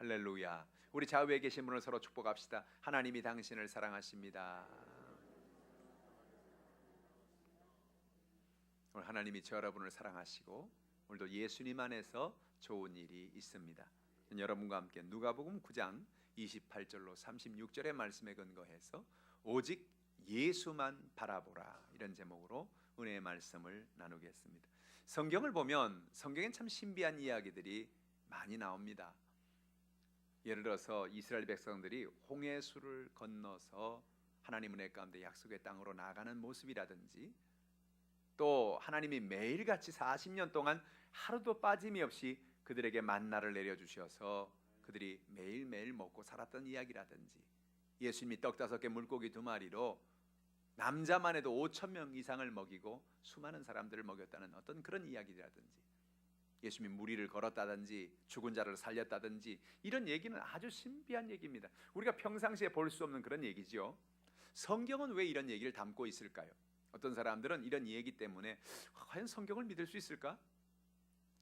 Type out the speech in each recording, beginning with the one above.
할렐루야. 우리 좌우에 계신 분을 서로 축복합시다. 하나님이 당신을 사랑하십니다. 오늘 하나님이 저 여러분을 사랑하시고 오늘도 예수님 안에서 좋은 일이 있습니다. 여러분과 함께 누가복음 9장 28절로 36절의 말씀에 근거해서 오직 예수만 바라보라, 이런 제목으로 은혜의 말씀을 나누겠습니다. 성경을 보면 성경엔 참 신비한 이야기들이 많이 나옵니다. 예를 들어서 이스라엘 백성들이 홍해수를 건너서 하나님 은혜 가운데 약속의 땅으로 나가는 모습이라든지, 또 하나님이 매일같이 40년 동안 하루도 빠짐이 없이 그들에게 만나를 내려주셔서 그들이 매일매일 먹고 살았던 이야기라든지, 예수님이 떡 5개 물고기 2마리로 남자만 해도 5,000명 이상을 먹이고 수많은 사람들을 먹였다는 어떤 그런 이야기라든지, 예수님이 무리를 걸었다든지 죽은 자를 살렸다든지, 이런 얘기는 아주 신비한 얘기입니다. 우리가 평상시에 볼 수 없는 그런 얘기죠. 성경은 왜 이런 얘기를 담고 있을까요? 어떤 사람들은 이런 얘기 때문에 과연 성경을 믿을 수 있을까?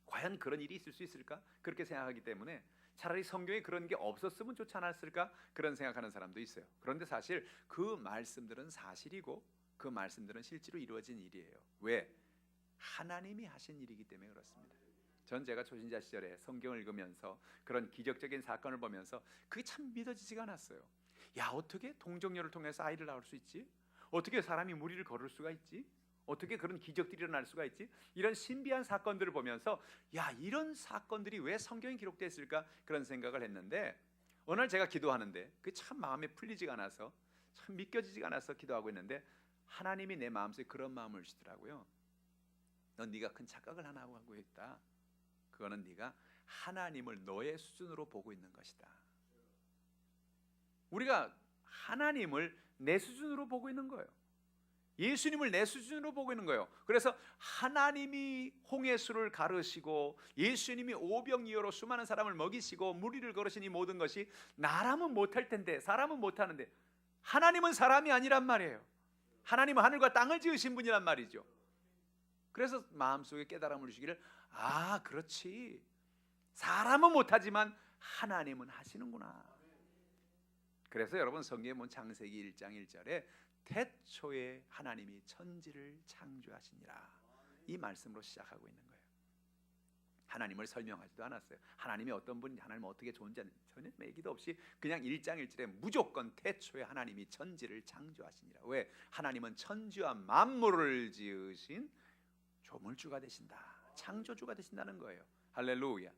과연 그런 일이 있을 수 있을까? 그렇게 생각하기 때문에 차라리 성경에 그런 게 없었으면 좋지 않았을까? 그런 생각하는 사람도 있어요. 그런데 사실 그 말씀들은 사실이고 그 말씀들은 실제로 이루어진 일이에요. 왜? 하나님이 하신 일이기 때문에 그렇습니다. 전 제가 초신자 시절에 성경을 읽으면서 그런 기적적인 사건을 보면서 그게 참 믿어지지가 않았어요. 야, 어떻게 동정녀를 통해서 아이를 낳을 수 있지? 어떻게 사람이 무리를 걸을 수가 있지? 어떻게 그런 기적들이 일어날 수가 있지? 이런 신비한 사건들을 보면서 야, 이런 사건들이 왜 성경에 기록되어 있을까? 그런 생각을 했는데, 어느 날 제가 기도하는데 그게 참 마음에 풀리지가 않아서, 참 믿겨지지가 않아서 기도하고 있는데 하나님이 내 마음속에 그런 마음을 주시더라고요. 넌 네가 큰 착각을 하나 하고 있다. 그거는 네가 하나님을 너의 수준으로 보고 있는 것이다. 우리가 하나님을 내 수준으로 보고 있는 거예요. 예수님을 내 수준으로 보고 있는 거예요. 그래서 하나님이 홍해수를 가르시고 예수님이 오병이어로 수많은 사람을 먹이시고 무리를 걸으신 이 모든 것이 나라면 못할 텐데, 사람은 못하는데, 하나님은 사람이 아니란 말이에요. 하나님은 하늘과 땅을 지으신 분이란 말이죠. 그래서 마음속에 깨달음을 주시기를, 아, 그렇지, 사람은 못하지만 하나님은 하시는구나. 그래서 여러분 성경에 보면 창세기 1장 1절에 태초에 하나님이 천지를 창조하시니라, 이 말씀으로 시작하고 있는 거예요. 하나님을 설명하지도 않았어요. 하나님이 어떤 분인지, 하나님은 어떻게 존재하는지 전혀 얘기도 없이 그냥 1장 1절에 무조건 태초에 하나님이 천지를 창조하시니라. 왜? 하나님은 천지와 만물을 지으신 조물주가 되신다, 창조주가 되신다는 거예요. 할렐루야.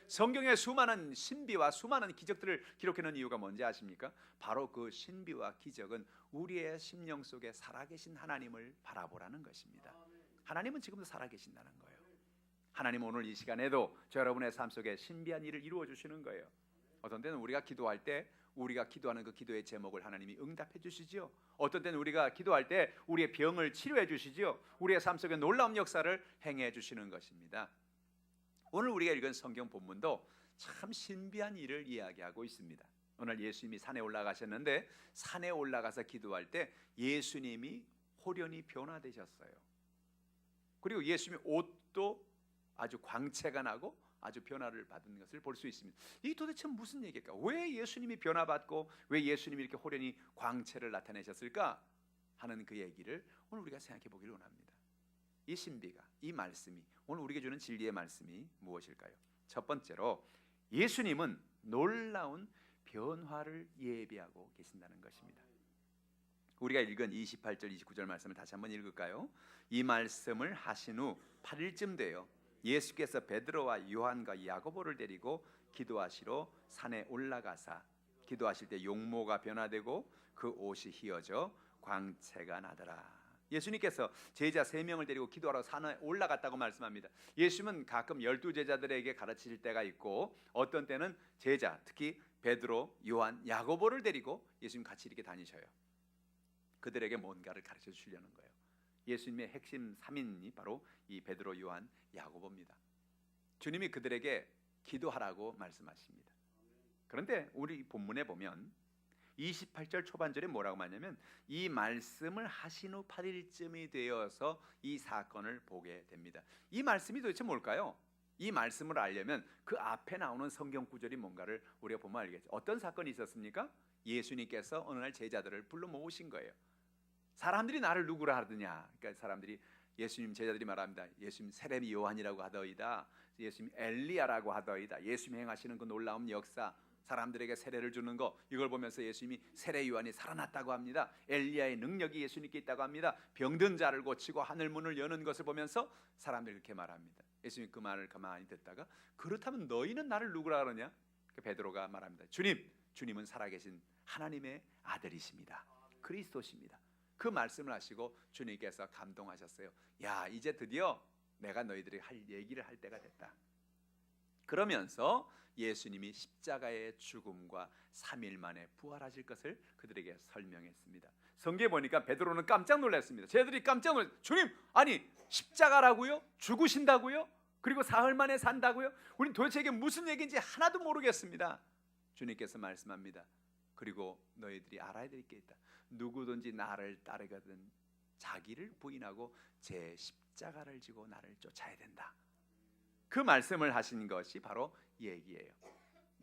성경에 수많은 신비와 수많은 기적들을 기록해 놓은 이유가 뭔지 아십니까? 바로 그 신비와 기적은 우리의 심령 속에 살아계신 하나님을 바라보라는 것입니다. 하나님은 지금도 살아계신다는 거예요. 하나님은 오늘 이 시간에도 저 여러분의 삶 속에 신비한 일을 이루어 주시는 거예요. 어떤 때는 우리가 기도할 때 우리가 기도하는 그 기도의 제목을 하나님이 응답해 주시지요. 어떤 때는 우리가 기도할 때 우리의 병을 치료해 주시지요. 우리의 삶 속에 놀라운 역사를 행해 주시는 것입니다. 오늘 우리가 읽은 성경 본문도 참 신비한 일을 이야기하고 있습니다. 오늘 예수님이 산에 올라가셨는데 산에 올라가서 기도할 때 예수님이 호련히 변화되셨어요. 그리고 예수님의 옷도 아주 광채가 나고 아주 변화를 받은 것을 볼 수 있습니다. 이게 도대체 무슨 얘기일까? 왜 예수님이 변화받고 왜 예수님이 이렇게 호련히 광채를 나타내셨을까 하는 그 얘기를 오늘 우리가 생각해 보기를 원합니다. 이 신비가, 이 말씀이, 오늘 우리에게 주는 진리의 말씀이 무엇일까요? 첫 번째로 예수님은 놀라운 변화를 예비하고 계신다는 것입니다. 우리가 읽은 28절 29절 말씀을 다시 한번 읽을까요? 이 말씀을 하신 후 8일쯤 되어 예수께서 베드로와 요한과 야고보를 데리고 기도하시러 산에 올라가사 기도하실 때 용모가 변화되고 그 옷이 휘어져 광채가 나더라. 예수님께서 제자 3명을 데리고 기도하러 산에 올라갔다고 말씀합니다. 예수님은 가끔 12제자들에게 가르치실 때가 있고 어떤 때는 제자, 특히 베드로, 요한, 야고보를 데리고 예수님 같이 이렇게 다니셔요. 그들에게 뭔가를 가르쳐 주시려는 거예요. 예수님의 핵심 3인이 바로 이 베드로, 요한, 야고보입니다. 주님이 그들에게 기도하라고 말씀하십니다. 그런데 우리 본문에 보면 28절 초반절에 뭐라고 말하냐면 이 말씀을 하신 후 8일쯤이 되어서 이 사건을 보게 됩니다. 이 말씀이 도대체 뭘까요? 이 말씀을 알려면 그 앞에 나오는 성경 구절이 뭔가를 우리가 보면 알겠죠. 어떤 사건이 있었습니까? 예수님께서 어느 날 제자들을 불러 모으신 거예요. 사람들이 나를 누구라 하느냐? 그러니까 사람들이 예수님 제자들이 말합니다. 예수님 세례비 요한이라고 하더이다. 예수님 엘리야라고 하더이다. 예수님 행하시는 그 놀라운 역사, 사람들에게 세례를 주는 거, 이걸 보면서 예수님이 세례 요한이 살아났다고 합니다. 엘리야의 능력이 예수님께 있다고 합니다. 병든 자를 고치고 하늘 문을 여는 것을 보면서 사람들이 그렇게 말합니다. 예수님이 그 말을 가만히 듣다가 그렇다면 너희는 나를 누구라 그러냐? 베드로가 말합니다. 주님은 살아계신 하나님의 아들이십니다. 그리스도십니다. 그 말씀을 하시고 주님께서 감동하셨어요. 야, 이제 드디어 내가 너희들이 할 얘기를 할 때가 됐다. 그러면서 예수님이 십자가의 죽음과 3일 만에 부활하실 것을 그들에게 설명했습니다. 성경에 보니까 베드로는 깜짝 놀랐습니다. 쟤들이 깜짝 놀랐어요. 주님, 아니 십자가라고요? 죽으신다고요? 그리고 사흘 만에 산다고요? 우린 도대체 이게 무슨 얘기인지 하나도 모르겠습니다. 주님께서 말씀합니다. 그리고 너희들이 알아야 될 게 있다. 누구든지 나를 따르거든 자기를 부인하고 제 십자가를 지고 나를 쫓아야 된다. 그 말씀을 하신 것이 바로 얘기예요.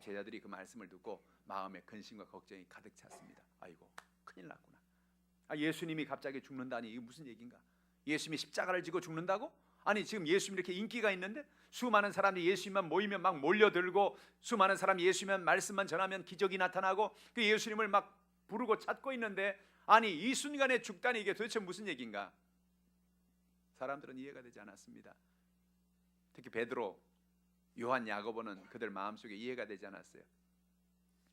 제자들이 그 말씀을 듣고 마음에 근심과 걱정이 가득 찼습니다. 아이고, 큰일 났구나. 예수님이 갑자기 죽는다니 이게 무슨 얘기인가? 예수님이 십자가를 지고 죽는다고? 아니 지금 예수님 이렇게 인기가 있는데 수많은 사람이 예수님만 모이면 막 몰려들고, 수많은 사람이 예수님만 말씀만 전하면 기적이 나타나고 그 예수님을 막 부르고 찾고 있는데, 아니 이 순간에 죽다니 이게 도대체 무슨 얘기인가? 사람들은 이해가 되지 않았습니다. 특히 베드로, 요한, 야고보는 그들 마음속에 이해가 되지 않았어요.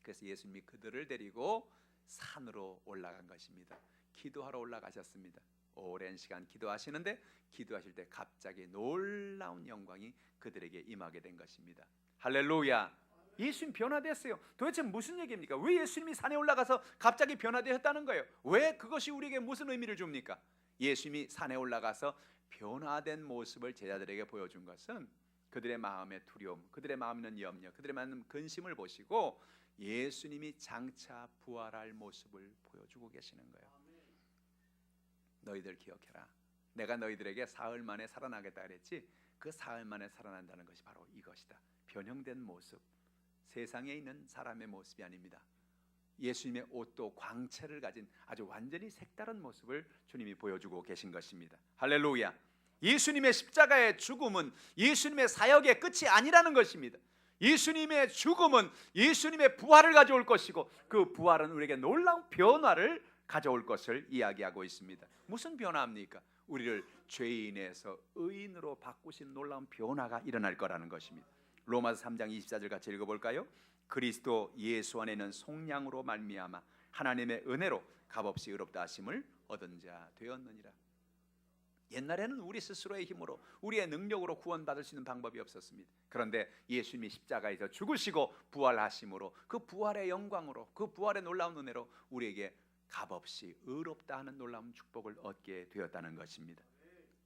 그래서 예수님이 그들을 데리고 산으로 올라간 것입니다. 기도하러 올라가셨습니다. 오랜 시간 기도하시는데 기도하실 때 갑자기 놀라운 영광이 그들에게 임하게 된 것입니다. 할렐루야. 예수님 변화됐어요. 도대체 무슨 얘기입니까? 왜 예수님이 산에 올라가서 갑자기 변화되었다는 거예요? 왜 그것이 우리에게 무슨 의미를 줍니까? 예수님이 산에 올라가서 변화된 모습을 제자들에게 보여준 것은 그들의 마음의 두려움, 그들의 마음에 있는 염려, 그들의 마음에 있는 근심을 보시고 예수님이 장차 부활할 모습을 보여주고 계시는 거예요. 너희들 기억해라. 내가 너희들에게 사흘 만에 살아나겠다 그랬지. 그 사흘 만에 살아난다는 것이 바로 이것이다. 변형된 모습, 세상에 있는 사람의 모습이 아닙니다. 예수님의 옷도 광채를 가진 아주 완전히 색다른 모습을 주님이 보여주고 계신 것입니다. 할렐루야. 예수님의 십자가의 죽음은 예수님의 사역의 끝이 아니라는 것입니다. 예수님의 죽음은 예수님의 부활을 가져올 것이고, 그 부활은 우리에게 놀라운 변화를 가져올 것을 이야기하고 있습니다. 무슨 변화입니까? 우리를 죄인에서 의인으로 바꾸신 놀라운 변화가 일어날 거라는 것입니다. 로마서 3장 24절 같이 읽어볼까요? 그리스도 예수 안에는 속량으로 말미암아 하나님의 은혜로 값없이 의롭다 하심을 얻은 자 되었느니라. 옛날에는 우리 스스로의 힘으로, 우리의 능력으로 구원받을 수 있는 방법이 없었습니다. 그런데 예수님이 십자가에서 죽으시고 부활하심으로, 그 부활의 영광으로, 그 부활의 놀라운 은혜로 우리에게 값없이 의롭다 하는 놀라운 축복을 얻게 되었다는 것입니다.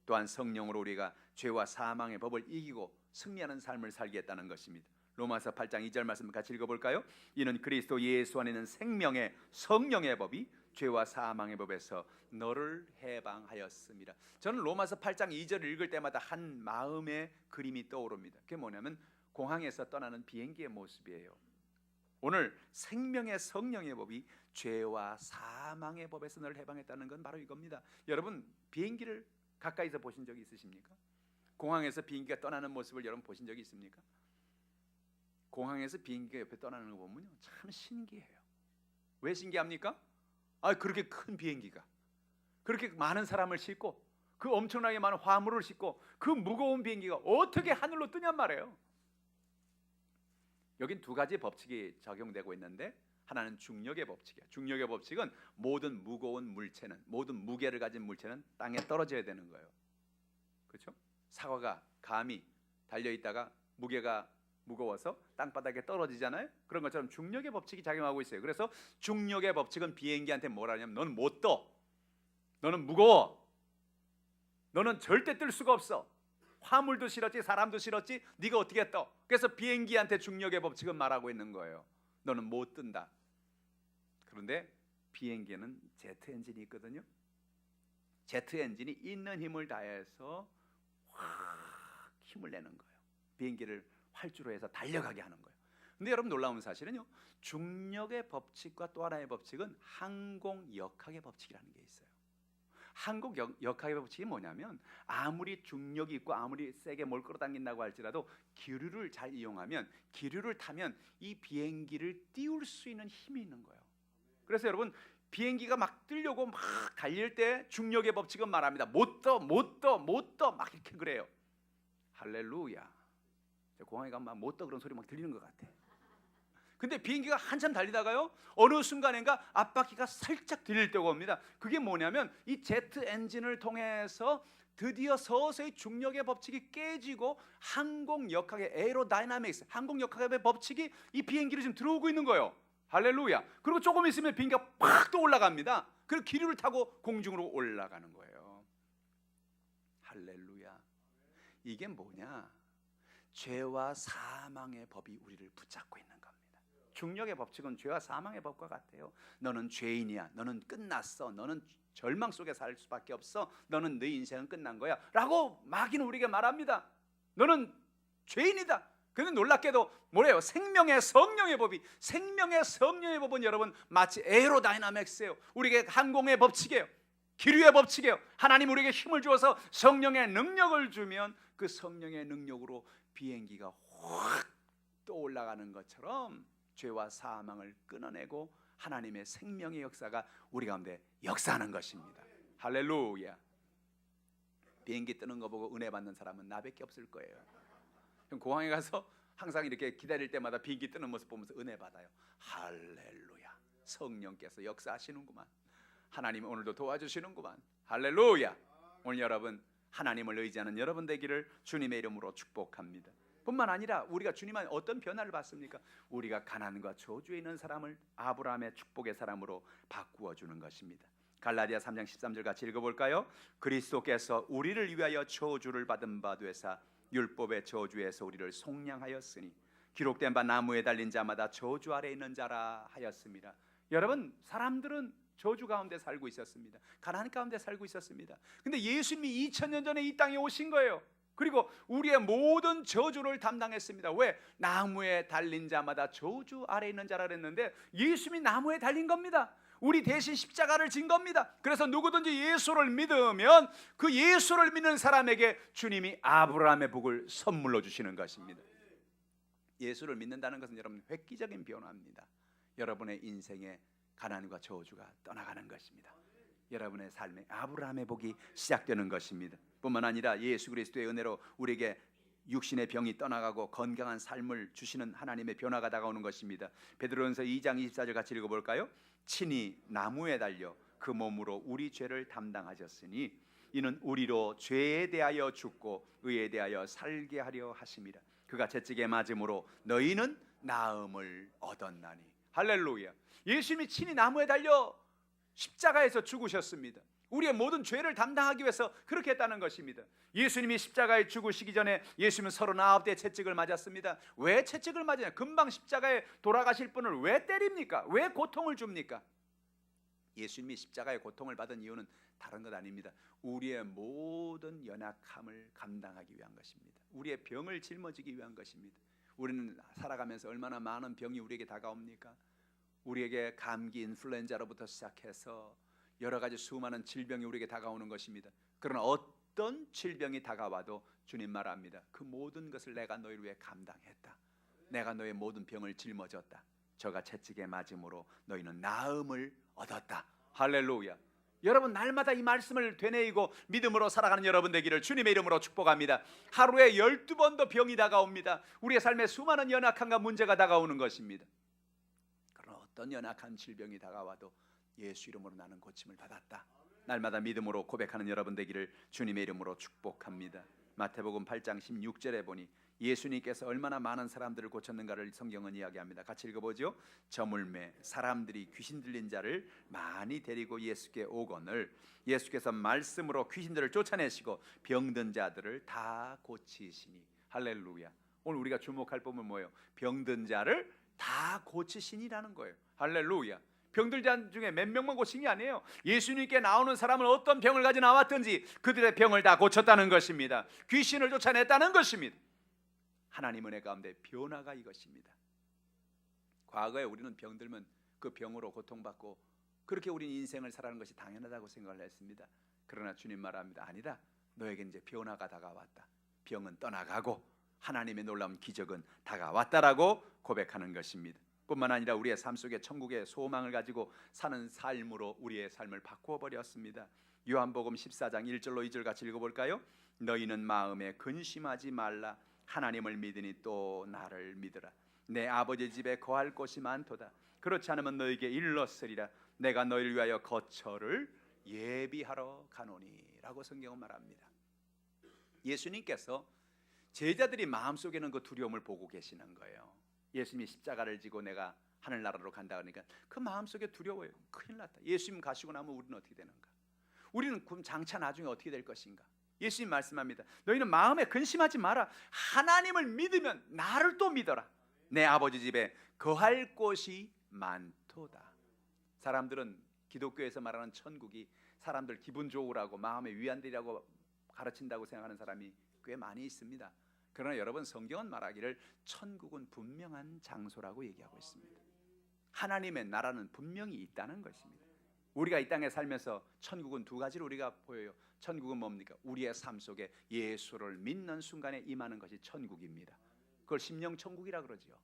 또한 성령으로 우리가 죄와 사망의 법을 이기고 승리하는 삶을 살겠다는 것입니다. 로마서 8장 2절 말씀 같이 읽어볼까요? 이는 그리스도 예수 안에 있는 생명의 성령의 법이 죄와 사망의 법에서 너를 해방하였습니다. 저는 로마서 8장 2절을 읽을 때마다 한 마음의 그림이 떠오릅니다. 그게 뭐냐면 공항에서 떠나는 비행기의 모습이에요. 오늘 생명의 성령의 법이 죄와 사망의 법에서 너를 해방했다는 건 바로 이겁니다. 여러분 비행기를 가까이서 보신 적이 있으십니까? 공항에서 비행기가 떠나는 모습을 여러분 보신 적이 있습니까? 공항에서 비행기가 옆에 떠나는 거 보면요 참 신기해요. 왜 신기합니까? 그렇게 큰 비행기가, 그렇게 많은 사람을 싣고, 그 엄청나게 많은 화물을 싣고 그 무거운 비행기가 어떻게 하늘로 뜨냔 말이에요. 여긴 두 가지 법칙이 적용되고 있는데, 하나는 중력의 법칙이에요. 중력의 법칙은 모든 무거운 물체는, 모든 무게를 가진 물체는 땅에 떨어져야 되는 거예요. 그렇죠? 사과가 감이 달려있다가 무게가 무거워서 땅바닥에 떨어지잖아요. 그런 것처럼 중력의 법칙이 작용하고 있어요. 그래서 중력의 법칙은 비행기한테 뭐라 하냐면 너는 못 떠, 너는 무거워, 너는 절대 뜰 수가 없어. 화물도 실었지 사람도 실었지 네가 어떻게 떠. 그래서 비행기한테 중력의 법칙은 말하고 있는 거예요. 너는 못 뜬다. 그런데 비행기에는 제트 엔진이 있거든요. 제트 엔진이 있는 힘을 다해서 확 힘을 내는 거예요. 비행기를 활주로 해서 달려가게 하는 거예요. 근데 여러분 놀라운 사실은요, 중력의 법칙과 또 하나의 법칙은 항공역학의 법칙이라는 게 있어요. 항공역학의 법칙이 뭐냐면, 아무리 중력이 있고 아무리 세게 뭘 끌어당긴다고 할지라도 기류를 잘 이용하면, 기류를 타면 이 비행기를 띄울 수 있는 힘이 있는 거예요. 그래서 여러분, 비행기가 막 뜨려고 막 달릴 때 중력의 법칙은 말합니다. 못 떠 막 이렇게 그래요. 할렐루야. 공항에 가면 못 떠 그런 소리 막 들리는 것 같아. 근데 비행기가 한참 달리다가요, 어느 순간인가 앞바퀴가 살짝 들릴 때가 옵니다. 그게 뭐냐면, 이 제트 엔진을 통해서 드디어 서서히 중력의 법칙이 깨지고 항공역학의 에어로다이나믹스, 항공역학의 법칙이 이 비행기를 지금 들어오고 있는 거예요. 할렐루야. 그리고 조금 있으면 비행기가 팍 또 올라갑니다. 그리고 기류를 타고 공중으로 올라가는 거예요. 할렐루야. 이게 뭐냐? 죄와 사망의 법이 우리를 붙잡고 있는 겁니다. 중력의 법칙은 죄와 사망의 법과 같아요. 너는 죄인이야. 너는 끝났어. 너는 절망 속에 살 수밖에 없어. 너는 네 인생은 끝난 거야 라고 마귀는 우리에게 말합니다. 너는 죄인이다. 근데 놀랍게도 뭐래요? 생명의 성령의 법이, 생명의 성령의 법은 여러분 마치 에어로다이나믹스예요. 우리에게 항공의 법칙이에요. 기류의 법칙이에요. 하나님 우리에게 힘을 주어서 성령의 능력을 주면 그 성령의 능력으로 비행기가 확 또 올라가는 것처럼 죄와 사망을 끊어내고 하나님의 생명의 역사가 우리 가운데 역사하는 것입니다. 할렐루야. 비행기 뜨는 거 보고 은혜 받는 사람은 나밖에 없을 거예요. 공항에 가서 항상 이렇게 기다릴 때마다 비행기 뜨는 모습 보면서 은혜 받아요. 할렐루야. 성령께서 역사하시는구만. 하나님 오늘도 도와주시는구만. 할렐루야. 오늘 여러분, 하나님을 의지하는 여러분 되기를 주님의 이름으로 축복합니다. 뿐만 아니라 우리가 주님한 어떤 변화를 받습니까? 우리가 가난과 저주에 있는 사람을 아브라함의 축복의 사람으로 바꾸어 주는 것입니다. 갈라디아 3장 13절 같이 읽어볼까요? 그리스도께서 우리를 위하여 저주를 받은 바 되사 율법의 저주에서 우리를 속량하였으니 기록된 바 나무에 달린 자마다 저주 아래 있는 자라 하였습니다. 여러분, 사람들은 저주 가운데 살고 있었습니다. 가난 가운데 살고 있었습니다. 근데 예수님이 2000년 전에 이 땅에 오신 거예요. 그리고 우리의 모든 저주를 담당했습니다. 왜? 나무에 달린 자마다 저주 아래 있는 자라 그랬는데 예수님이 나무에 달린 겁니다. 우리 대신 십자가를 진 겁니다. 그래서 누구든지 예수를 믿으면 그 예수를 믿는 사람에게 주님이 아브라함의 복을 선물로 주시는 것입니다. 예수를 믿는다는 것은 여러분 획기적인 변화입니다. 여러분의 인생에 가난과 저주가 떠나가는 것입니다. 여러분의 삶에 아브라함의 복이 시작되는 것입니다. 뿐만 아니라 예수 그리스도의 은혜로 우리에게 육신의 병이 떠나가고 건강한 삶을 주시는 하나님의 변화가 다가오는 것입니다. 베드로전서 2장 24절 같이 읽어볼까요? 친히 나무에 달려 그 몸으로 우리 죄를 담당하셨으니 이는 우리로 죄에 대하여 죽고 의에 대하여 살게 하려 하심이라. 그가 채찍에 맞음으로 너희는 나음을 얻었나니. 할렐루야. 예수님이 친히 나무에 달려 십자가에서 죽으셨습니다. 우리의 모든 죄를 담당하기 위해서 그렇게 했다는 것입니다. 예수님이 십자가에 죽으시기 전에 예수님은 39대 채찍을 맞았습니다. 왜 채찍을 맞으냐? 금방 십자가에 돌아가실 분을 왜 때립니까? 왜 고통을 줍니까? 예수님이 십자가의 고통을 받은 이유는 다른 것 아닙니다. 우리의 모든 연약함을 감당하기 위한 것입니다. 우리의 병을 짊어지기 위한 것입니다. 우리는 살아가면서 얼마나 많은 병이 우리에게 다가옵니까? 우리에게 감기, 인플루엔자로부터 시작해서 여러 가지 수많은 질병이 우리에게 다가오는 것입니다. 그러나 어떤 질병이 다가와도 주님 말합니다. 그 모든 것을 내가 너희를 위해 감당했다. 내가 너의 모든 병을 짊어졌다. 저가 채찍에 맞음으로 너희는 나음을 얻었다. 할렐루야. 여러분 날마다 이 말씀을 되뇌이고 믿음으로 살아가는 여러분 되기를 주님의 이름으로 축복합니다. 하루에 12번도 병이 다가옵니다. 우리의 삶에 수많은 연약함과 문제가 다가오는 것입니다. 그러나 어떤 연약한 질병이 다가와도 예수 이름으로 나는 고침을 받았다. 날마다 믿음으로 고백하는 여러분 되기를 주님의 이름으로 축복합니다. 마태복음 8장 16절에 보니 예수님께서 얼마나 많은 사람들을 고쳤는가를 성경은 이야기합니다. 같이 읽어보죠. 저물매 사람들이 귀신 들린 자를 많이 데리고 예수께 오거늘 예수께서 말씀으로 귀신들을 쫓아내시고 병든 자들을 다 고치시니. 할렐루야. 오늘 우리가 주목할 부분은 뭐예요? 병든 자를 다 고치시니라는 거예요. 할렐루야. 병들 자 중에 몇 명만 고친 게 아니에요. 예수님께 나오는 사람은 어떤 병을 가지고 나왔든지 그들의 병을 다 고쳤다는 것입니다. 귀신을 쫓아냈다는 것입니다. 하나님 은혜 가운데 변화가 이것입니다. 과거에 우리는 병들면 그 병으로 고통받고 그렇게 우리는 인생을 살아가는 것이 당연하다고 생각을 했습니다. 그러나 주님 말합니다. 아니다. 너에게 이제 변화가 다가왔다. 병은 떠나가고 하나님의 놀라운 기적은 다가왔다라고 고백하는 것입니다. 뿐만 아니라 우리의 삶 속에 천국의 소망을 가지고 사는 삶으로 우리의 삶을 바꾸어 버렸습니다. 요한복음 14장 1절로 2절 같이 읽어볼까요? 너희는 마음에 근심하지 말라. 하나님을 믿으니 또 나를 믿으라. 내 아버지 집에 거할 곳이 많도다. 그렇지 않으면 너에게 일렀으리라. 내가 너희를 위하여 거처를 예비하러 가노니 라고 성경은 말합니다. 예수님께서 제자들이 마음속에는 그 두려움을 보고 계시는 거예요. 예수님이 십자가를 지고 내가 하늘나라로 간다 그러니까 그 마음속에 두려워요. 큰일 났다. 예수님 가시고 나면 우리는 어떻게 되는가? 우리는 그럼 장차 나중에 어떻게 될 것인가? 예수님 말씀합니다. 너희는 마음에 근심하지 마라. 하나님을 믿으면 나를 또 믿어라. 내 아버지 집에 거할 곳이 많도다. 사람들은 기독교에서 말하는 천국이 사람들 기분 좋으라고 마음의 위안되라고 가르친다고 생각하는 사람이 꽤 많이 있습니다. 그러나 여러분, 성경은 말하기를 천국은 분명한 장소라고 얘기하고 있습니다. 하나님의 나라는 분명히 있다는 것입니다. 우리가 이 땅에 살면서 천국은 두 가지로 우리가 보여요. 천국은 뭡니까? 우리의 삶 속에 예수를 믿는 순간에 임하는 것이 천국입니다. 그걸 심령천국이라 그러지요.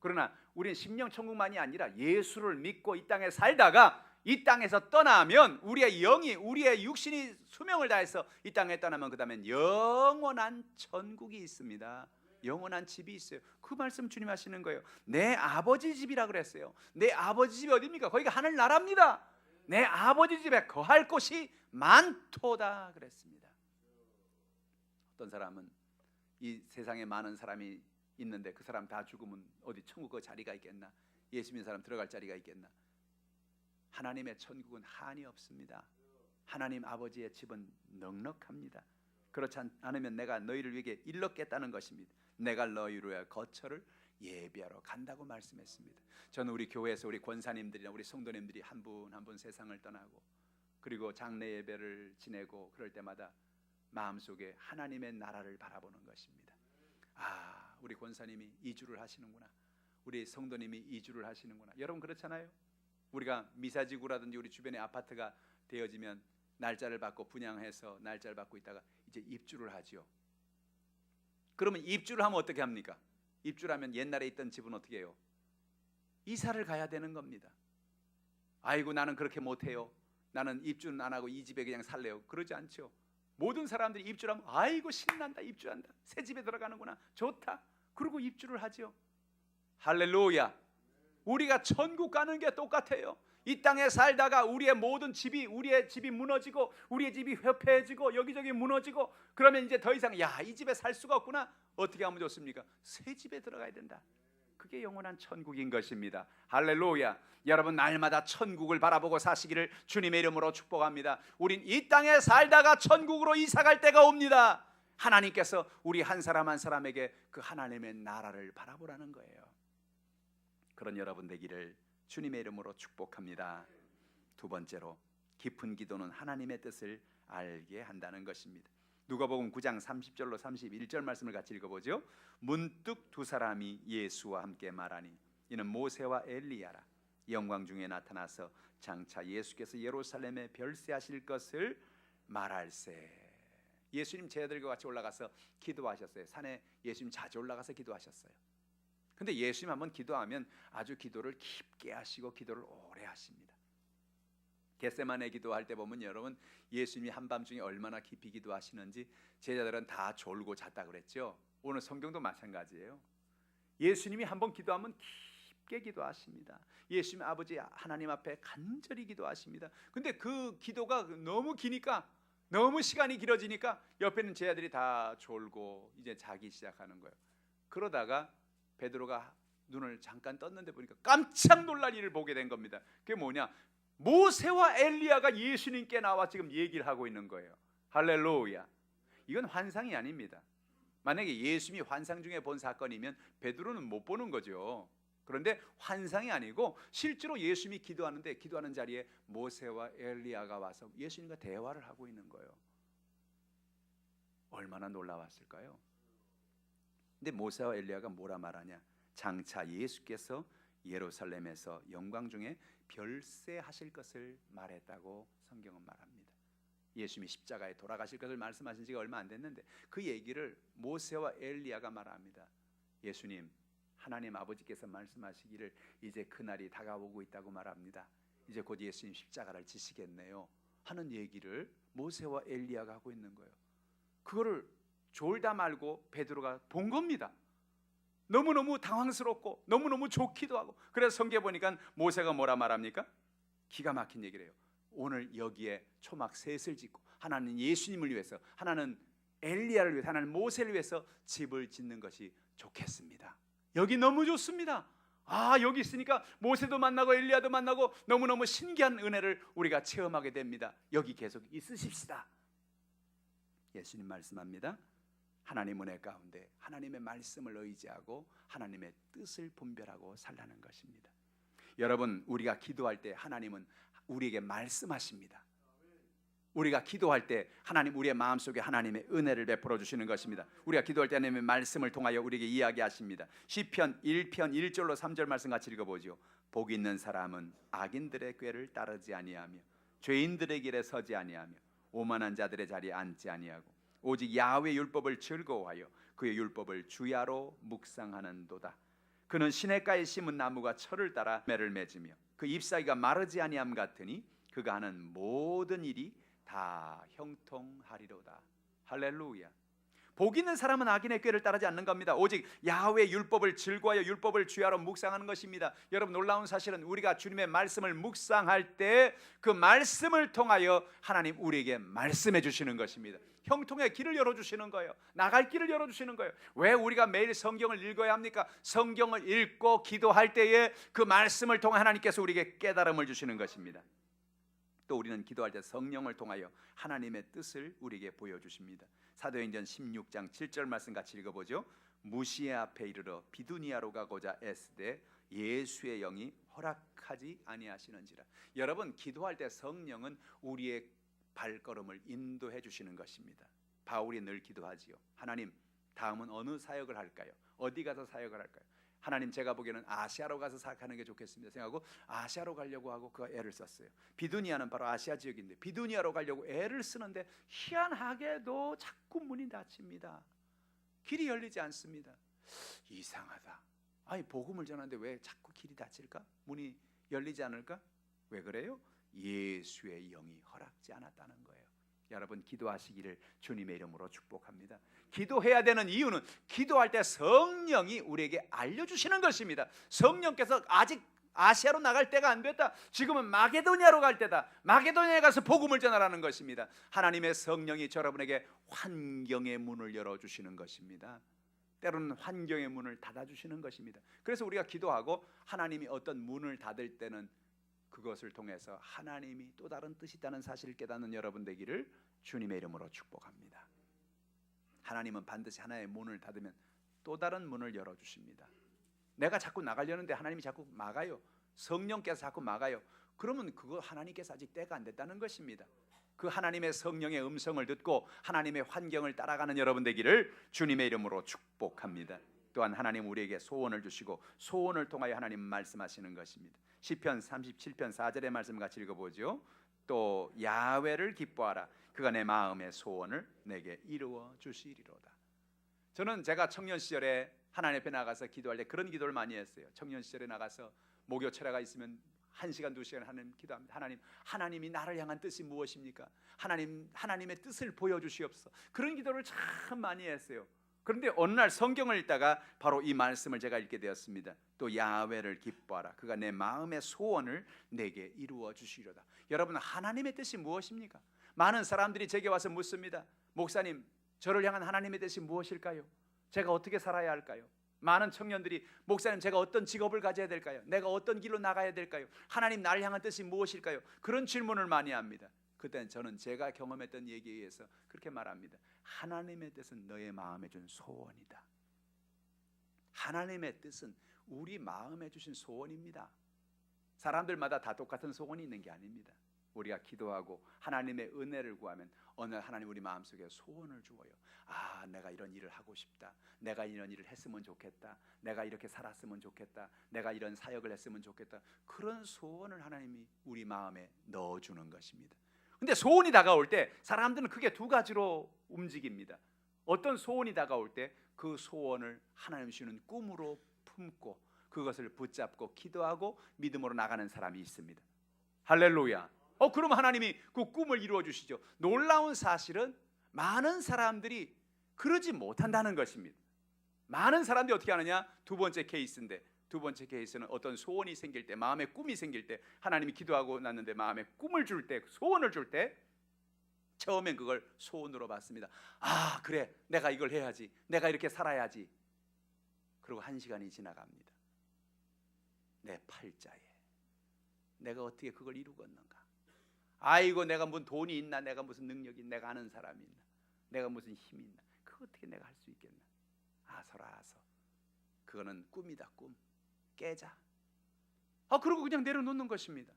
그러나 우리는 심령천국만이 아니라 예수를 믿고 이 땅에 살다가 이 땅에서 떠나면 우리의 영이, 우리의 육신이 수명을 다해서 이 땅에 떠나면 그 다음엔 영원한 천국이 있습니다. 영원한 집이 있어요. 그 말씀 주님 하시는 거예요. 내 아버지 집이라 그랬어요. 내 아버지 집이 어디입니까? 거기가 하늘나라입니다. 내 아버지 집에 거할 곳이 많도다 그랬습니다. 어떤 사람은 이 세상에 많은 사람이 있는데 그 사람 다 죽으면 어디 천국 그 자리가 있겠나? 예수 믿는 사람 들어갈 자리가 있겠나? 하나님의 천국은 한이 없습니다. 하나님 아버지의 집은 넉넉합니다. 그렇지 않으면 내가 너희를 위해 일렀겠다는 것입니다. 내가 너희를 위해 거처를 예비하러 간다고 말씀했습니다. 저는 우리 교회에서 우리 권사님들이나 우리 성도님들이 한 분 한 분 세상을 떠나고 그리고 장례 예배를 지내고 그럴 때마다 마음속에 하나님의 나라를 바라보는 것입니다. 아, 우리 권사님이 이주를 하시는구나. 우리 성도님이 이주를 하시는구나. 여러분 그렇잖아요. 우리가 미사지구라든지 우리 주변에 아파트가 되어지면 날짜를 받고 분양해서 날짜를 받고 있다가 이제 입주를 하지요. 그러면 입주를 하면 어떻게 합니까? 입주를 하면 옛날에 있던 집은 어떻게 해요? 이사를 가야 되는 겁니다. 아이고 나는 그렇게 못해요. 나는 입주는 안 하고 이 집에 그냥 살래요. 그러지 않죠. 모든 사람들이 입주를 하면 아이고 신난다, 입주한다, 새 집에 들어가는구나, 좋다. 그리고 입주를 하죠. 할렐루야. 우리가 천국 가는 게 똑같아요. 이 땅에 살다가 우리의 모든 집이, 우리의 집이 무너지고 우리의 집이 회폐해지고 여기저기 무너지고 그러면 이제 더 이상 야, 이 집에 살 수가 없구나. 어떻게 하면 좋습니까? 새 집에 들어가야 된다. 그게 영원한 천국인 것입니다. 할렐루야. 여러분 날마다 천국을 바라보고 사시기를 주님의 이름으로 축복합니다. 우린 이 땅에 살다가 천국으로 이사갈 때가 옵니다. 하나님께서 우리 한 사람 한 사람에게 그 하나님의 나라를 바라보라는 거예요. 그런 여러분 되기를 주님의 이름으로 축복합니다. 두 번째로, 깊은 기도는 하나님의 뜻을 알게 한다는 것입니다. 누가복음 9장 30절로 31절 말씀을 같이 읽어보죠. 문득 두 사람이 예수와 함께 말하니 이는 모세와 엘리야라. 영광 중에 나타나서 장차 예수께서 예루살렘에 별세하실 것을 말할세. 예수님 제자들과 같이 올라가서 기도하셨어요. 산에 예수님 자주 올라가서 기도하셨어요. 근데 예수님 한번 기도하면 아주 기도를 깊게 하시고 기도를 오래 하십니다. 겟세마네 기도할 때 보면 여러분 예수님이 한밤중에 얼마나 깊이 기도하시는지 제자들은 다 졸고 잤다 그랬죠. 오늘 성경도 마찬가지예요. 예수님이 한번 기도하면 깊게 기도하십니다. 예수님 아버지 하나님 앞에 간절히 기도하십니다. 근데 그 기도가 너무 기니까, 너무 시간이 길어지니까 옆에 있는 제자들이 다 졸고 이제 자기 시작하는 거예요. 그러다가 베드로가 눈을 잠깐 떴는데 보니까 깜짝 놀랄 일을 보게 된 겁니다. 그게 뭐냐? 모세와 엘리야가 예수님께 나와 지금 얘기를 하고 있는 거예요. 할렐루야. 이건 환상이 아닙니다. 만약에 예수님이 환상 중에 본 사건이면 베드로는 못 보는 거죠. 그런데 환상이 아니고 실제로 예수님이 기도하는데 기도하는 자리에 모세와 엘리야가 와서 예수님과 대화를 하고 있는 거예요. 얼마나 놀라웠을까요? 근데 모세와 엘리야가 뭐라 말하냐? 장차 예수께서 예루살렘에서 영광 중에 별세하실 것을 말했다고 성경은 말합니다. 예수님이 십자가에 돌아가실 것을 말씀하신 지가 얼마 안 됐는데 그 얘기를 모세와 엘리야가 말합니다. 예수님, 하나님 아버지께서 말씀하시기를 이제 그날이 다가오고 있다고 말합니다. 이제 곧 예수님 십자가를 지시겠네요 하는 얘기를 모세와 엘리야가 하고 있는 거예요. 그거를 졸다 말고 베드로가 본 겁니다. 너무너무 당황스럽고 너무너무 좋기도 하고. 그래서 성경에 보니까 모세가 뭐라 말합니까? 기가 막힌 얘기를 해요. 오늘 여기에 초막 셋을 짓고, 하나는 예수님을 위해서, 하나는 엘리야를 위해서, 하나는 모세를 위해서 집을 짓는 것이 좋겠습니다. 여기 너무 좋습니다. 여기 있으니까 모세도 만나고 엘리야도 만나고 너무너무 신기한 은혜를 우리가 체험하게 됩니다. 여기 계속 있으십시다. 예수님 말씀합니다. 하나님 은혜 가운데 하나님의 말씀을 의지하고 하나님의 뜻을 분별하고 살라는 것입니다. 여러분, 우리가 기도할 때 하나님은 우리에게 말씀하십니다. 우리가 기도할 때 하나님 우리의 마음속에 하나님의 은혜를 베풀어 주시는 것입니다. 우리가 기도할 때 하나님의 말씀을 통하여 우리에게 이야기하십니다. 시편 1편 1절로 3절 말씀 같이 읽어보죠. 복 있는 사람은 악인들의 꾀를 따르지 아니하며 죄인들의 길에 서지 아니하며 오만한 자들의 자리에 앉지 아니하고 오직 야훼의 율법을 즐거워하여 그의 율법을 주야로 묵상하는도다. 그는 시냇가에 심은 나무가 철을 따라 매를 맺으며 그 잎사귀가 마르지 아니함 같으니 그가 하는 모든 일이 다 형통하리로다. 할렐루야. 복 있는 사람은 악인의 꾀를 따르지 않는 겁니다. 오직 야훼의 율법을 즐거워하여 율법을 주야로 묵상하는 것입니다. 여러분, 놀라운 사실은 우리가 주님의 말씀을 묵상할 때 그 말씀을 통하여 하나님 우리에게 말씀해 주시는 것입니다. 형통의 길을 열어주시는 거예요. 나갈 길을 열어주시는 거예요. 왜 우리가 매일 성경을 읽어야 합니까? 성경을 읽고 기도할 때에 그 말씀을 통해 하나님께서 우리에게 깨달음을 주시는 것입니다. 또 우리는 기도할 때 성령을 통하여 하나님의 뜻을 우리에게 보여주십니다. 사도행전 16장 7절 말씀 같이 읽어보죠. 무시의 앞에 이르러 비두니아로 가고자 애쓰되 예수의 영이 허락하지 아니하시는지라. 여러분, 기도할 때 성령은 우리의 발걸음을 인도해 주시는 것입니다. 바울이 늘 기도하지요. 하나님, 다음은 어느 사역을 할까요? 어디 가서 사역을 할까요? 하나님, 제가 보기에는 아시아로 가서 사역하는 게 좋겠습니다 생각하고 아시아로 가려고 하고 그 애를 썼어요. 비두니아는 바로 아시아 지역인데 비두니아로 가려고 애를 쓰는데 희한하게도 자꾸 문이 닫힙니다. 길이 열리지 않습니다. 이상하다. 아니, 복음을 전하는데 왜 자꾸 길이 닫힐까? 문이 열리지 않을까? 왜 그래요? 예수의 영이 허락지 않았다는 거예요. 여러분, 기도하시기를 주님의 이름으로 축복합니다. 기도해야 되는 이유는 기도할 때 성령이 우리에게 알려주시는 것입니다. 성령께서 아직 아시아로 나갈 때가 안 됐다. 지금은 마게도니아로 갈 때다. 마게도니아에 가서 복음을 전하라는 것입니다. 하나님의 성령이 여러분에게 환경의 문을 열어주시는 것입니다. 때로는 환경의 문을 닫아주시는 것입니다. 그래서 우리가 기도하고 하나님이 어떤 문을 닫을 때는 그것을 통해서 하나님이 또 다른 뜻이 있다는 사실을 깨닫는 여러분 되기를 주님의 이름으로 축복합니다. 하나님은 반드시 하나의 문을 닫으면 또 다른 문을 열어주십니다. 내가 자꾸 나가려는데 하나님이 자꾸 막아요. 성령께서 자꾸 막아요. 그러면 그거 하나님께서 아직 때가 안 됐다는 것입니다. 그 하나님의 성령의 음성을 듣고 하나님의 환경을 따라가는 여러분 되기를 주님의 이름으로 축복합니다. 또한 하나님 우리에게 소원을 주시고 소원을 통하여 하나님 말씀하시는 것입니다. 시편 37편 4절의 말씀 같이 읽어보죠. 또 야훼를 기뻐하라. 그가 내 마음의 소원을 내게 이루어 주시리로다. 저는 제가 청년 시절에 하나님 앞에 나가서 기도할 때 그런 기도를 많이 했어요. 청년 시절에 나가서 목요 철야가 있으면 1시간 2시간 하나님 기도합니다. 하나님이 나를 향한 뜻이 무엇입니까? 하나님의 뜻을 보여주시옵소서. 그런 기도를 참 많이 했어요. 그런데 어느 날 성경을 읽다가 바로 이 말씀을 제가 읽게 되었습니다. 또 야훼를 기뻐하라. 그가 내 마음의 소원을 내게 이루어 주시리로다. 여러분, 하나님의 뜻이 무엇입니까? 많은 사람들이 제게 와서 묻습니다. 목사님, 저를 향한 하나님의 뜻이 무엇일까요? 제가 어떻게 살아야 할까요? 많은 청년들이 목사님, 제가 어떤 직업을 가져야 될까요? 내가 어떤 길로 나가야 될까요? 하나님, 나를 향한 뜻이 무엇일까요? 그런 질문을 많이 합니다. 그때는 저는 제가 경험했던 얘기에 의해서 그렇게 말합니다. 하나님의 뜻은 너의 마음에 준 소원이다. 하나님의 뜻은 우리 마음에 주신 소원입니다. 사람들마다 다 똑같은 소원이 있는 게 아닙니다. 우리가 기도하고 하나님의 은혜를 구하면 어느 날 하나님 우리 마음속에 소원을 주어요. 아, 내가 이런 일을 하고 싶다. 내가 이런 일을 했으면 좋겠다. 내가 이렇게 살았으면 좋겠다. 내가 이런 사역을 했으면 좋겠다. 그런 소원을 하나님이 우리 마음에 넣어주는 것입니다. 근데 소원이 다가올 때 사람들은 크게 두 가지로 움직입니다. 어떤 소원이 다가올 때 그 소원을 하나님 주시는 꿈으로 품고 그것을 붙잡고 기도하고 믿음으로 나가는 사람이 있습니다. 할렐루야. 그럼 하나님이 그 꿈을 이루어 주시죠. 놀라운 사실은 많은 사람들이 그러지 못한다는 것입니다. 많은 사람들이 어떻게 하느냐? 두 번째 케이스인데, 두 번째 케이스는 어떤 소원이 생길 때, 마음에 꿈이 생길 때, 하나님이 기도하고 났는데 마음에 꿈을 줄 때, 소원을 줄 때 처음엔 그걸 소원으로 받습니다. 아, 그래, 내가 이걸 해야지, 내가 이렇게 살아야지. 그리고 1시간이 지나갑니다. 내 팔자에 내가 어떻게 그걸 이루겠는가? 아이고, 내가 무슨 돈이 있나? 내가 무슨 능력이 있나? 내가 아는 사람이 있나? 내가 무슨 힘이 있나? 그거 어떻게 내가 할 수 있겠나? 아서라서 그거는 꿈이다. 꿈 깨자. 그러고 그냥 내려놓는 것입니다.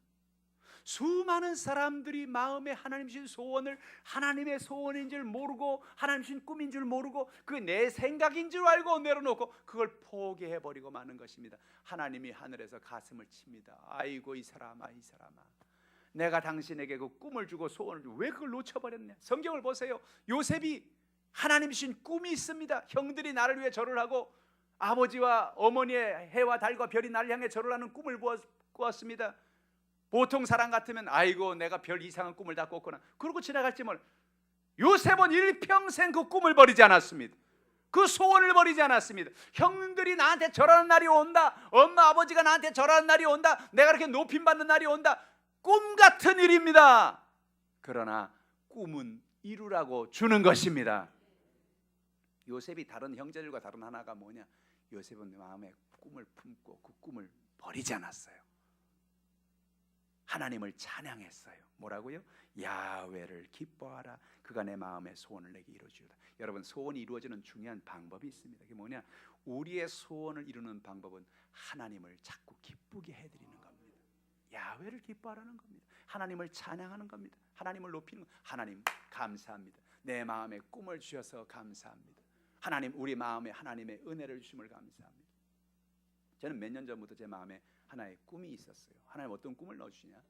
수많은 사람들이 마음에 하나님 주신 소원을 하나님의 소원인 줄 모르고 하나님 주신 꿈인 줄 모르고 그게 내 생각인 줄 알고 내려놓고 그걸 포기해버리고 마는 것입니다. 하나님이 하늘에서 가슴을 칩니다. 아이고, 이 사람아, 이 사람아, 내가 당신에게 그 꿈을 주고 소원을 주고 왜 그걸 놓쳐버렸냐? 성경을 보세요. 요셉이 하나님 주신 꿈이 있습니다. 형들이 나를 위해 절을 하고 아버지와 어머니의 해와 달과 별이 나를 향해 절을 하는 꿈을 꾸었습니다. 보통 사람 같으면 아이고, 내가 별 이상한 꿈을 다 꿨구나 그러고 지나갈지 몰라. 요셉은 일평생 그 꿈을 버리지 않았습니다. 그 소원을 버리지 않았습니다. 형들이 나한테 절하는 날이 온다. 엄마 아버지가 나한테 절하는 날이 온다. 내가 이렇게 높임받는 날이 온다. 꿈 같은 일입니다. 그러나 꿈은 이루라고 주는 것입니다. 요셉이 다른 형제들과 다른 하나가 뭐냐? 요셉은 마음에 꿈을 품고 그 꿈을 버리지 않았어요. 하나님을 찬양했어요. 뭐라고요? 야훼를 기뻐하라. 그가 내 마음의 소원을 내게 이루어주다. 여러분, 소원이 이루어지는 중요한 방법이 있습니다. 그게 뭐냐? 우리의 소원을 이루는 방법은 하나님을 자꾸 기쁘게 해드리는 겁니다. 야훼를 기뻐하라는 겁니다. 하나님을 찬양하는 겁니다. 하나님을 높이는 겁니다. 하나님 감사합니다. 내 마음에 꿈을 주셔서 감사합니다. 하나님, 우리 마음에 하나님의 은혜를 주심을 감사합니다. 저는 몇 년 전부터 제 마음에 하나의 꿈이 있었어요. 하나님 어떤 꿈을 넣어주시냐?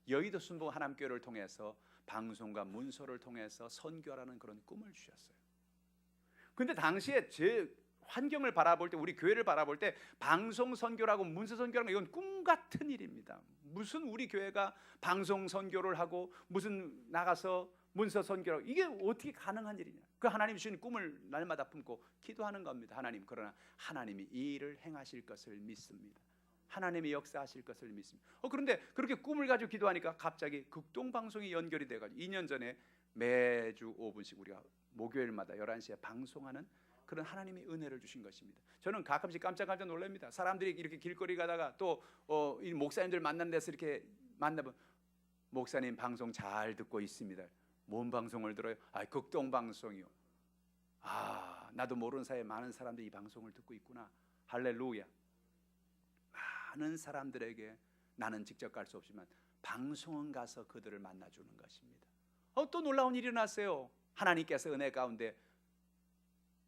여의도 순복 하나님교회를 통해서 방송과 문서를 통해서 선교하라는 그런 꿈을 주셨어요. 근데 당시에 제 환경을 바라볼 때, 우리 교회를 바라볼 때 방송 선교라고 문서 선교라는 이건 꿈 같은 일입니다. 무슨 우리 교회가 방송 선교를 하고 무슨 나가서 문서 선교라고, 이게 어떻게 가능한 일이냐? 그 하나님 주신 꿈을 날마다 품고 기도하는 겁니다. 하나님, 그러나 하나님이 이 일을 행하실 것을 믿습니다. 하나님이 역사하실 것을 믿습니다. 그런데 그렇게 꿈을 가지고 기도하니까 갑자기 극동방송이 연결이 돼가지고 2년 전에 매주 5분씩 우리가 목요일마다 11시에 방송하는 그런 하나님의 은혜를 주신 것입니다. 저는 가끔씩 깜짝 놀랍니다. 사람들이 이렇게 길거리 가다가 또 이 목사님들 만난 데서 이렇게 만나면 목사님 방송 잘 듣고 있습니다. 뭔 방송을 들어요? 극동방송이요. 나도 모르는 사이에 많은 사람들이 이 방송을 듣고 있구나. 할렐루야. 많은 사람들에게 나는 직접 갈 수 없지만 방송은 가서 그들을 만나주는 것입니다. 또 놀라운 일이 났어요. 하나님께서 은혜 가운데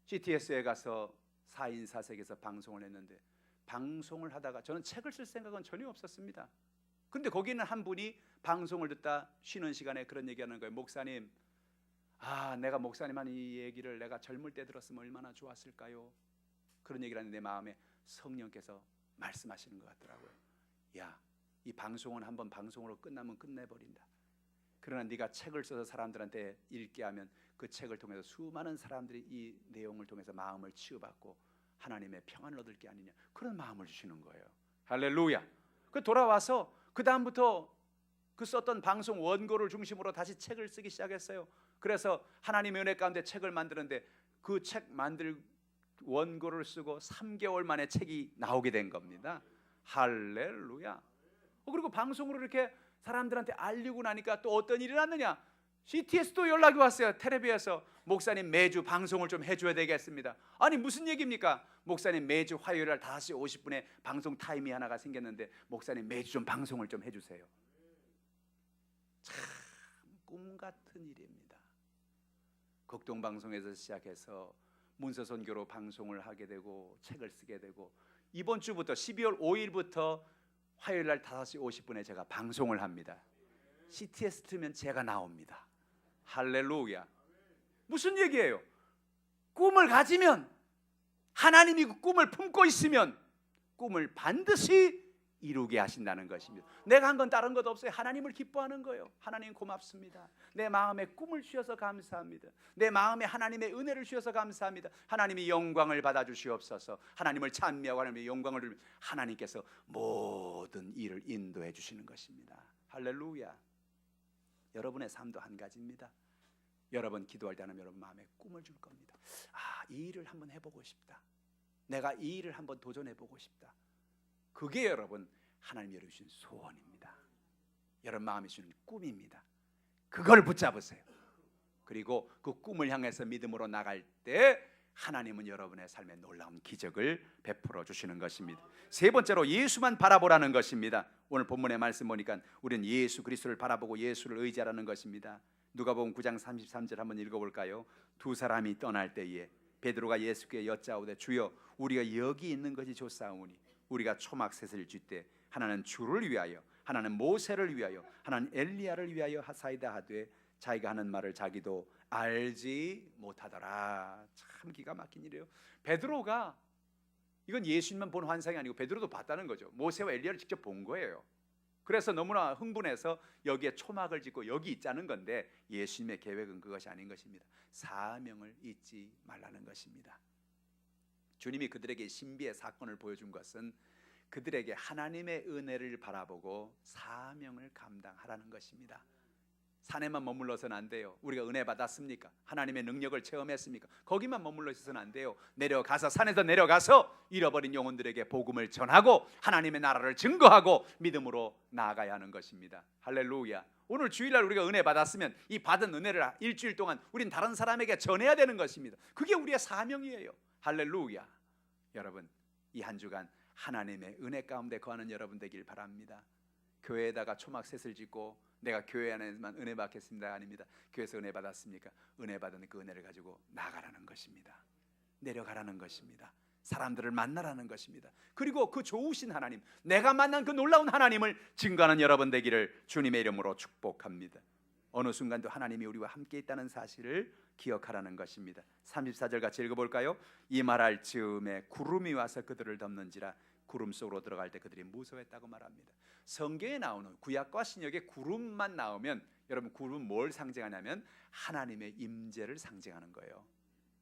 CTS에 가서 4인 4색에서 방송을 했는데, 방송을 하다가 저는 책을 쓸 생각은 전혀 없었습니다. 근데 거기는 한 분이 방송을 듣다 쉬는 시간에 그런 얘기하는 거예요. 목사님, 내가 목사님 한 이 얘기를 내가 젊을 때 들었으면 얼마나 좋았을까요? 그런 얘기를 하는데 내 마음에 성령께서 말씀하시는 것 같더라고요. 야, 이 방송은 한번 방송으로 끝나면 끝내버린다. 그러나 네가 책을 써서 사람들한테 읽게 하면 그 책을 통해서 수많은 사람들이 이 내용을 통해서 마음을 치유받고 하나님의 평안을 얻을 게 아니냐, 그런 마음을 주시는 거예요. 할렐루야. 그 돌아와서 그 다음부터 그 썼던 방송 원고를 중심으로 다시 책을 쓰기 시작했어요. 그래서 하나님의 은혜 가운데 책을 만드는데 그 책 만들 원고를 쓰고 3개월 만에 책이 나오게 된 겁니다. 할렐루야. 그리고 방송으로 이렇게 사람들한테 알리고 나니까 또 어떤 일이 났느냐? CTS도 연락이 왔어요. 텔레비에서 목사님 매주 방송을 좀 해줘야 되겠습니다. 아니 무슨 얘기입니까? 목사님 매주 화요일 날 5시 50분에 방송 타임이 하나가 생겼는데 목사님 매주 좀 방송을 좀 해주세요. 꿈 같은 일입니다. 극동방송에서 시작해서 문서선교로 방송을 하게 되고 책을 쓰게 되고, 이번 주부터 12월 5일부터 화요일 날 5시 50분에 제가 방송을 합니다. CTS 틀면 제가 나옵니다. 할렐루야. 무슨 얘기예요? 꿈을 가지면, 하나님이 그 꿈을 품고 있으면 꿈을 반드시 이루게 하신다는 것입니다. 내가 한 건 다른 것 없어요. 하나님을 기뻐하는 거예요. 하나님 고맙습니다. 내 마음에 꿈을 주셔서 감사합니다. 내 마음에 하나님의 은혜를 주셔서 감사합니다. 하나님이 영광을 받아주시옵소서. 하나님을 찬미하고 하나님의 영광을 들으면 하나님께서 모든 일을 인도해 주시는 것입니다. 할렐루야. 여러분의 삶도 한 가지입니다. 여러분 기도할 때 하나님 여러분 마음에 꿈을 줄 겁니다. 이 일을 한번 해보고 싶다. 내가 이 일을 한번 도전해보고 싶다. 그게 여러분 하나님이 여러분 주신 소원입니다. 여러분 마음에 주는 꿈입니다. 그걸 붙잡으세요. 그리고 그 꿈을 향해서 믿음으로 나갈 때 하나님은 여러분의 삶에 놀라운 기적을 베풀어 주시는 것입니다. 세 번째로 예수만 바라보라는 것입니다. 오늘 본문의 말씀 보니까 우리는 예수 그리스도를 바라보고 예수를 의지하라는 것입니다. 누가복음 9장 33절 한번 읽어볼까요? 두 사람이 떠날 때에 베드로가 예수께 여짜오되 주여 우리가 여기 있는 것이 좋사오니 우리가 초막셋을 줄 때 하나는 주를 위하여 하나는 모세를 위하여 하나는 엘리야를 위하여 하사이다 하되 자기가 하는 말을 자기도 알지 못하더라. 참 기가 막힌 일이에요. 베드로가, 이건 예수님만 본 환상이 아니고 베드로도 봤다는 거죠. 모세와 엘리야를 직접 본 거예요. 그래서 너무나 흥분해서 여기에 초막을 짓고 여기 있자는 건데, 예수님의 계획은 그것이 아닌 것입니다. 사명을 잊지 말라는 것입니다. 주님이 그들에게 신비의 사건을 보여준 것은 그들에게 하나님의 은혜를 바라보고 사명을 감당하라는 것입니다. 산에만 머물러서는 안 돼요. 우리가 은혜 받았습니까? 하나님의 능력을 체험했습니까? 거기만 머물러 있어서는 안 돼요. 내려가서, 산에서 내려가서 잃어버린 영혼들에게 복음을 전하고 하나님의 나라를 증거하고 믿음으로 나아가야 하는 것입니다. 할렐루야. 오늘 주일날 우리가 은혜 받았으면 이 받은 은혜를 일주일 동안 우린 다른 사람에게 전해야 되는 것입니다. 그게 우리의 사명이에요. 할렐루야. 여러분, 이 한 주간 하나님의 은혜 가운데 거하는 여러분 되길 바랍니다. 교회에다가 초막셋을 짓고 내가 교회 안에만 은혜 받겠습니다 아닙니다. 교회에서 은혜 받았습니까? 은혜 받은 그 은혜를 가지고 나가라는 것입니다. 내려가라는 것입니다. 사람들을 만나라는 것입니다. 그리고 그 좋으신 하나님, 내가 만난 그 놀라운 하나님을 증거하는 여러분 되기를 주님의 이름으로 축복합니다. 어느 순간도 하나님이 우리와 함께 있다는 사실을 기억하라는 것입니다. 34절 같이 읽어볼까요? 이 말할 즈음에 구름이 와서 그들을 덮는지라 구름 속으로 들어갈 때 그들이 무서워했다고 말합니다. 성경에 나오는 구약과 신약의 구름만 나오면 여러분, 구름은 뭘 상징하냐면 하나님의 임재를 상징하는 거예요.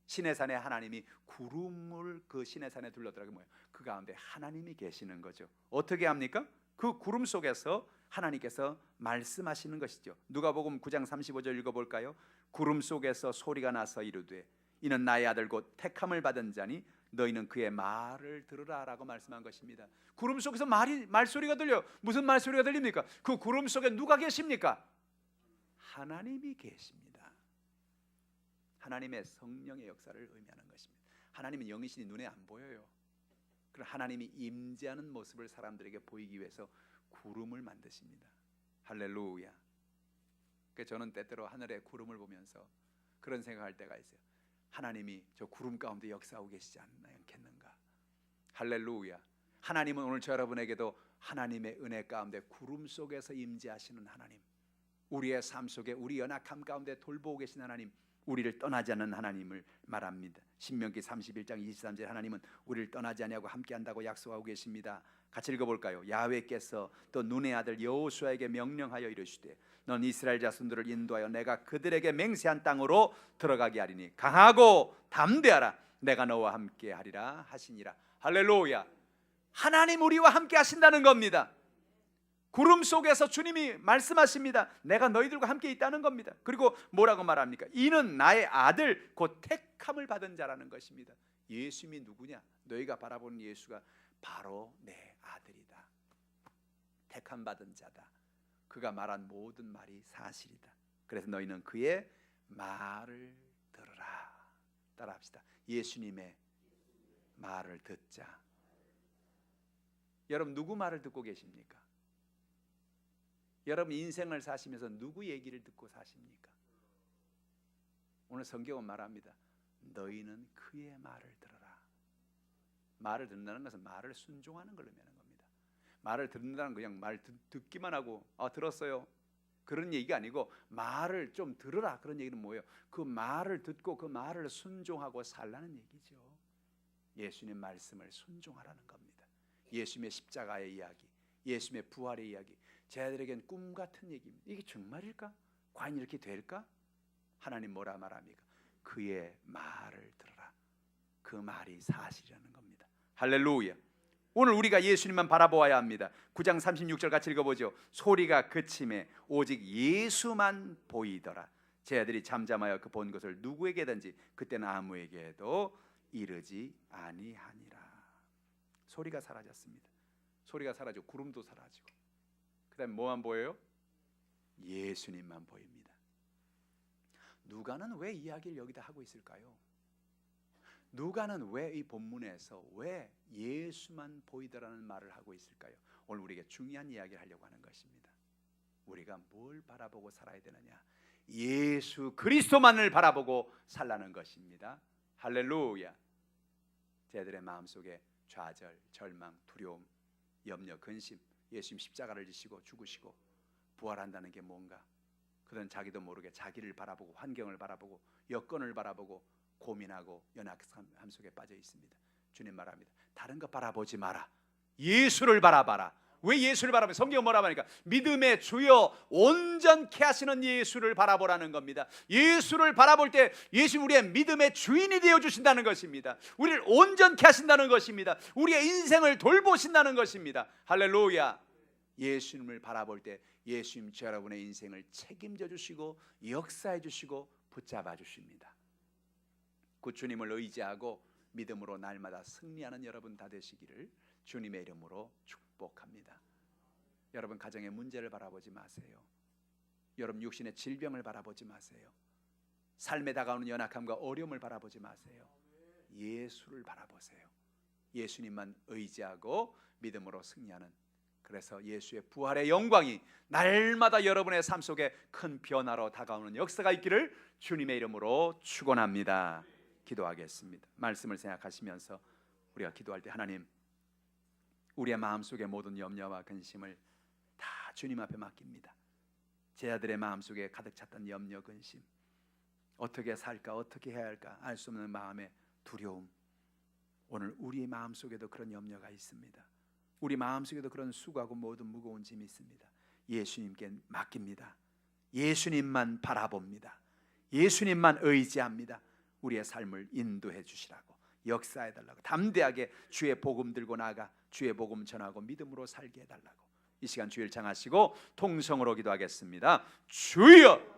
시내산에 하나님이 구름을 그 시내산에 둘러들어가게 뭐예요? 그 가운데 하나님이 계시는 거죠. 어떻게 합니까? 그 구름 속에서 하나님께서 말씀하시는 것이죠. 누가복음 9장 35절 읽어볼까요? 구름 속에서 소리가 나서 이르되 이는 나의 아들 곧 택함을 받은 자니 너희는 그의 말을 들으라 라고 말씀한 것입니다. 구름 속에서 말소리가 들려요. 무슨 말소리가 들립니까? 그 구름 속에 누가 계십니까? 하나님이 계십니다. 하나님의 성령의 역사를 의미하는 것입니다. 하나님은 영이시니 눈에 안 보여요. 그럼 하나님이 임재하는 모습을 사람들에게 보이기 위해서 구름을 만드십니다. 할렐루야. 그래서 저는 때때로 하늘의 구름을 보면서 그런 생각할 때가 있어요. 하나님이 저 구름 가운데 역사하고 계시지 않겠는가. 할렐루야. 하나님은 오늘 저 여러분에게도 하나님의 은혜 가운데 구름 속에서 임재하시는 하나님, 우리의 삶 속에 우리 연약함 가운데 돌보고 계신 하나님, 우리를 떠나지 않는 하나님을 말합니다. 신명기 31장 23절 하나님은 우리를 떠나지 아니하고 함께한다고 약속하고 계십니다. 같이 읽어볼까요? 야훼께서 또 눈의 아들 여호수아에게 명령하여 이르시되 넌 이스라엘 자손들을 인도하여 내가 그들에게 맹세한 땅으로 들어가게 하리니 강하고 담대하라 내가 너와 함께 하리라 하시니라. 할렐루야. 하나님 우리와 함께 하신다는 겁니다. 구름 속에서 주님이 말씀하십니다. 내가 너희들과 함께 있다는 겁니다. 그리고 뭐라고 말합니까? 이는 나의 아들 곧 택함을 받은 자라는 것입니다. 예수님이 누구냐? 너희가 바라보는 예수가 바로 내 아들이다. 택함 받은 자다. 그가 말한 모든 말이 사실이다. 그래서 너희는 그의 말을 들으라. 따라합시다. 예수님의 말을 듣자. 여러분 누구 말을 듣고 계십니까? 여러분 인생을 사시면서 누구 얘기를 듣고 사십니까? 오늘 성경은 말합니다. 너희는 그의 말을 들어라. 말을 듣는다는 것은 말을 순종하는 걸 의미하는 겁니다. 말을 듣는다는 건 그냥 말 듣기만 하고 들었어요 그런 얘기가 아니고 말을 좀 들으라 그런 얘기는 뭐예요? 그 말을 듣고 그 말을 순종하고 살라는 얘기죠. 예수님 말씀을 순종하라는 겁니다. 예수님의 십자가의 이야기, 예수님의 부활의 이야기, 쟤들에겐 꿈 같은 얘기입니다. 이게 정말일까? 과연 이렇게 될까? 하나님 뭐라 말합니까? 그의 말을 들어라. 그 말이 사실이라는 겁니다. 할렐루야. 오늘 우리가 예수님만 바라보아야 합니다. 9장 36절 같이 읽어보죠. 소리가 그침에 오직 예수만 보이더라. 제 아들이 잠잠하여 그 본 것을 누구에게든지 그때는 아무에게도 이르지 아니하니라. 소리가 사라졌습니다. 소리가 사라지고 구름도 사라지고 그 다음에 뭐만 보여요? 예수님만 보입니다. 누가는 왜 이야기를 여기다 하고 있을까요? 누가는 왜 이 본문에서 왜 예수만 보이더라는 말을 하고 있을까요? 오늘 우리에게 중요한 이야기를 하려고 하는 것입니다. 우리가 뭘 바라보고 살아야 되느냐? 예수 그리스도만을 바라보고 살라는 것입니다. 할렐루야. 저희들의 마음속에 좌절, 절망, 두려움, 염려, 근심, 예수님 십자가를 지시고 죽으시고 부활한다는 게 뭔가? 그들은 자기도 모르게 자기를 바라보고 환경을 바라보고 여건을 바라보고 고민하고 연약함 속에 빠져 있습니다. 주님 말합니다. 다른 것 바라보지 마라. 예수를 바라봐라. 왜 예수를 바라보냐? 성경은 뭐라고 하니까 믿음의 주여 온전케 하시는 예수를 바라보라는 겁니다. 예수를 바라볼 때 예수 우리의 믿음의 주인이 되어 주신다는 것입니다. 우리를 온전케 하신다는 것입니다. 우리의 인생을 돌보신다는 것입니다. 할렐루야. 예수님을 바라볼 때 예수님 여러분의 인생을 책임져 주시고 역사해 주시고 붙잡아 주십니다. 그 주님을 의지하고 믿음으로 날마다 승리하는 여러분 다 되시기를 주님의 이름으로 축복합니다. 여러분 가정의 문제를 바라보지 마세요. 여러분 육신의 질병을 바라보지 마세요. 삶에 다가오는 연약함과 어려움을 바라보지 마세요. 예수를 바라보세요. 예수님만 의지하고 믿음으로 승리하는, 그래서 예수의 부활의 영광이 날마다 여러분의 삶 속에 큰 변화로 다가오는 역사가 있기를 주님의 이름으로 축원합니다. 기도하겠습니다. 말씀을 생각하시면서 우리가 기도할 때 하나님, 우리의 마음속의 모든 염려와 근심을 다 주님 앞에 맡깁니다. 제 아들의 마음속에 가득 찼던 염려, 근심, 어떻게 살까, 어떻게 해야 할까 알 수 없는 마음의 두려움, 오늘 우리 마음속에도 그런 염려가 있습니다. 우리 마음속에도 그런 수고하고 모든 무거운 짐이 있습니다. 예수님께 맡깁니다. 예수님만 바라봅니다. 예수님만 의지합니다. 우리의 삶을 인도해 주시라고, 역사해 달라고, 담대하게 주의 복음 들고 나가 주의 복음 전하고 믿음으로 살게 해달라고. 이 시간 주일 창하시고 통성으로 기도하겠습니다. 주여